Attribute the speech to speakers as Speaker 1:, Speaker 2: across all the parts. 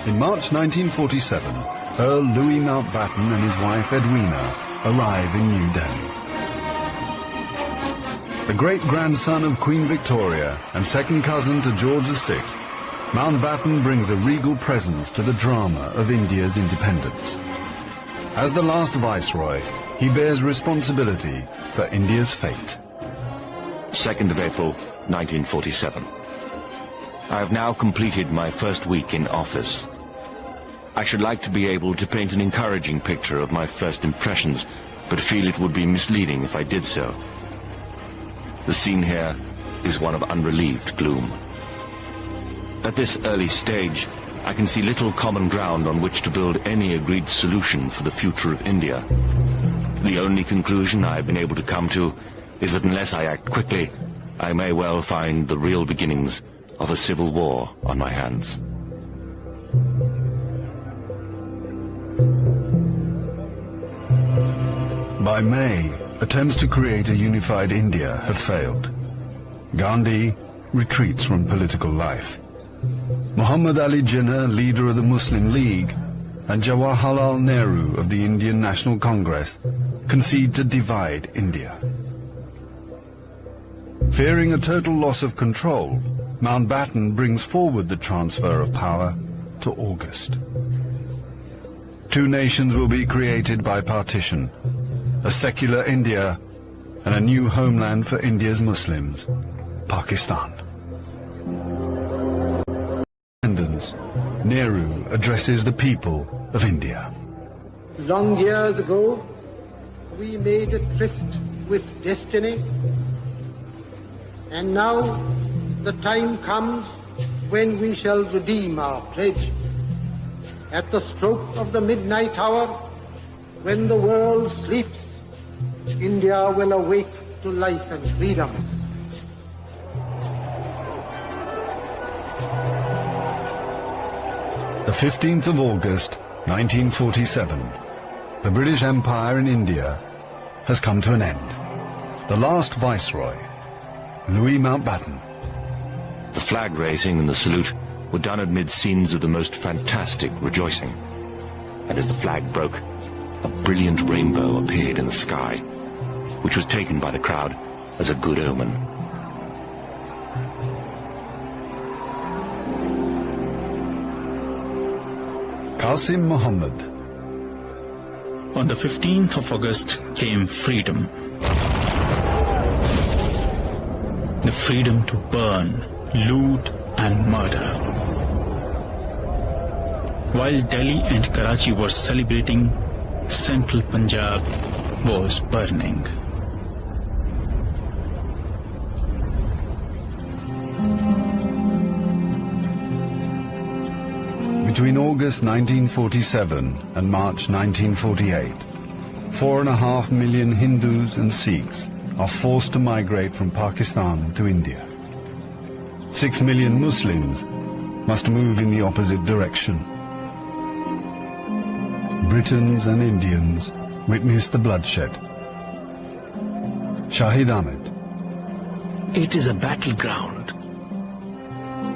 Speaker 1: In March 1947, Earl Louis Mountbatten and his wife Edwina arrive in New Delhi. The great-grandson of Queen Victoria and second cousin to George VI, Mountbatten brings a regal presence to the drama of India's independence. As the last viceroy, he bears responsibility for India's fate.
Speaker 2: 2nd of April, 1947. I have now completed my first week in office. I should like to be able to paint an encouraging picture of my first impressions, but feel it would be misleading if I did so. The scene here is one of unrelieved gloom. At this early stage, I can see little common ground on which to build any agreed solution for the future of India. The only conclusion I have been able to come to is that unless I act quickly, I may well find the real beginnings of a civil war on my hands.
Speaker 1: By May, attempts to create a unified India have failed. Gandhi retreats from political life. Muhammad Ali Jinnah, leader of the Muslim League, and Jawaharlal Nehru of the Indian National Congress concede to divide India. Fearing a total loss of control, Mountbatten brings forward the transfer of power to August. Two nations will be created by partition, a secular India and a new homeland for India's Muslims, Pakistan. Nehru addresses the people of India.
Speaker 3: Long years ago, we made a tryst with destiny, and now the time comes when we shall redeem our pledge. At the stroke of the midnight hour, when the world sleeps, India will awake to life and freedom.
Speaker 1: The 15th of August, 1947, the British Empire in India has come to an end. The last viceroy, Louis Mountbatten.
Speaker 2: The flag raising and the salute were done amid scenes of the most fantastic rejoicing. And as the flag broke, a brilliant rainbow appeared in the sky, which was taken by the crowd as a good omen.
Speaker 1: Qasim Muhammad.
Speaker 4: On the 15th of August came freedom. The freedom to burn, loot and murder. While Delhi and Karachi were celebrating, central Punjab was burning.
Speaker 1: Between August 1947 and March 1948, 4.5 million Hindus and Sikhs are forced to migrate from Pakistan to India. 6 million Muslims must move in the opposite direction. Britons and Indians witnessed the bloodshed. Shahid Ahmed.
Speaker 5: It is a battleground.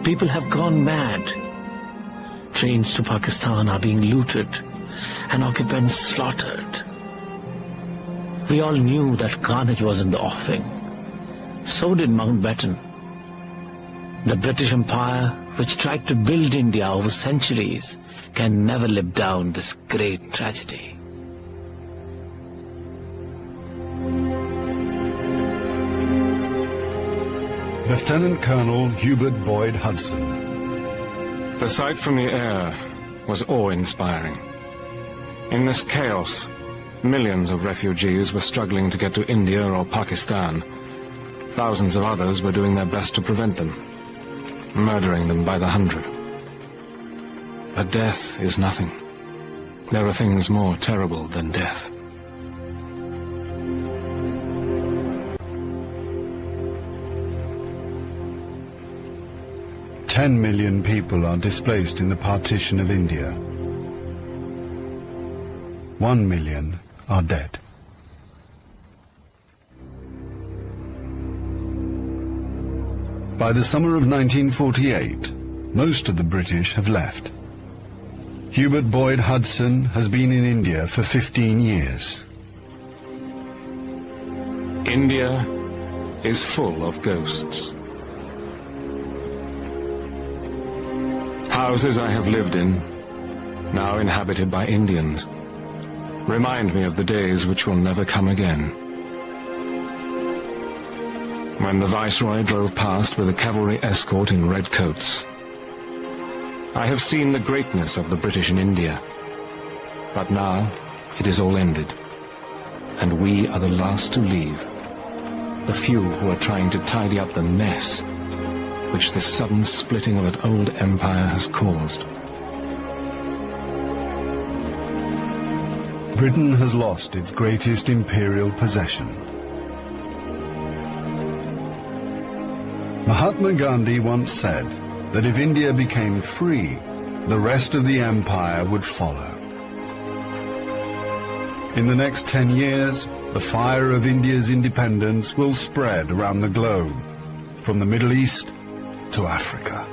Speaker 5: People have gone mad. Trains to Pakistan are being looted and occupants slaughtered. We all knew that carnage was in the offing. So did Mountbatten. The British Empire, which tried to build India over centuries, can never live down this great tragedy.
Speaker 1: Lieutenant Colonel Hubert Boyd Hudson.
Speaker 6: The sight from the air was awe-inspiring. In this chaos, millions of refugees were struggling to get to India or Pakistan. Thousands of others were doing their best to prevent them, murdering them by the hundred. But death is nothing. There are things more terrible than death.
Speaker 1: $10 million people are displaced in the partition of India. 1 million are dead. By the summer of 1948, most of the British have left. Hubert Boyd Hudson has been in India for 15 years.
Speaker 6: India is full of ghosts. Houses I have lived in, now inhabited by Indians, remind me of the days which will never come again. When the Viceroy drove past with a cavalry escort in red coats, I have seen the greatness of the British in India, but now it is all ended, and we are the last to leave, the few who are trying to tidy up the mess which the sudden splitting of an old empire has caused.
Speaker 1: Britain has lost its greatest imperial possession. Mahatma Gandhi once said that if India became free, the rest of the empire would follow. In the next 10 years, the fire of India's independence will spread around the globe, from the Middle East to Africa.